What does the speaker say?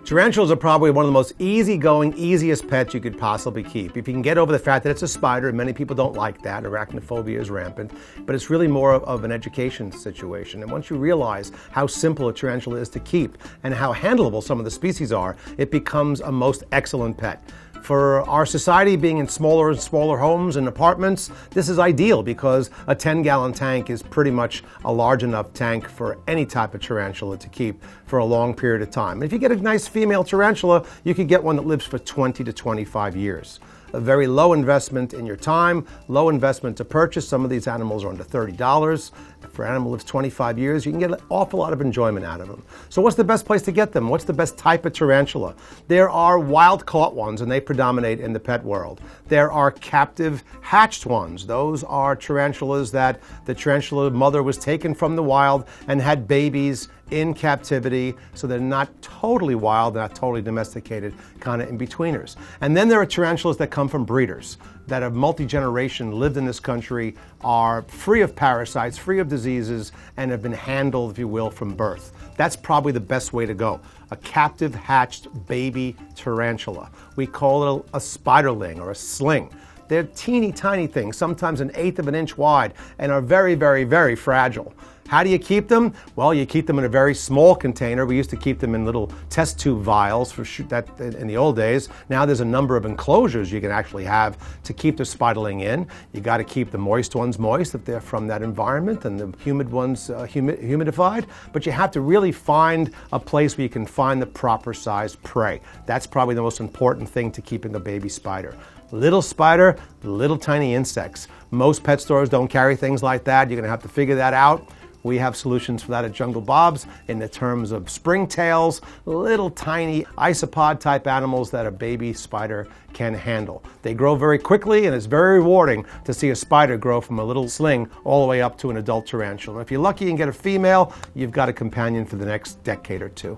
Tarantulas are probably one of the most easygoing, easiest pets you could possibly keep. If you can get over the fact that it's a spider, and many people don't like that, arachnophobia is rampant, but it's really more of an education situation. And once you realize how simple a tarantula is to keep and how handleable some of the species are, it becomes a most excellent pet. For our society being in smaller and smaller homes and apartments, this is ideal because a 10-gallon tank is pretty much a large enough tank for any type of tarantula to keep for a long period of time. And if you get a nice female tarantula, you could get one that lives for 20 to 25 years. A very low investment in your time, low investment to purchase. Some of these animals are under $30. If an animal lives 25 years, you can get an awful lot of enjoyment out of them. So what's the best place to get them? What's the best type of tarantula? There are wild-caught ones, and they predominate in the pet world. There are captive hatched ones. Those are tarantulas that the tarantula mother was taken from the wild and had babies in captivity, so they're not totally wild, they're not totally domesticated, kind of in-betweeners. And then there are tarantulas that come from breeders that have multi-generation lived in this country, are free of parasites, free of diseases, and have been handled, if you will, from birth. That's probably the best way to go. A captive hatched baby tarantula. We call it a spiderling or a sling. They're teeny tiny things, sometimes 1/8 of an inch wide, and are very, very, very fragile. How do you keep them? Well, you keep them in a very small container. We used to keep them in little test tube vials for that in the old days. Now there's a number of enclosures you can actually have to keep the spiderling in. You got to keep the moist ones moist if they're from that environment, and the humid ones humidified. But you have to really find a place where you can find the proper size prey. That's probably the most important thing to keeping a baby spider. Little spider, little tiny insects. Most pet stores don't carry things like that. You're going to have to figure that out. We have solutions for that at Jungle Bob's in the terms of springtails, little tiny isopod type animals that a baby spider can handle. They grow very quickly, and it's very rewarding to see a spider grow from a little sling all the way up to an adult tarantula. If you're lucky and get a female, you've got a companion for the next decade or two.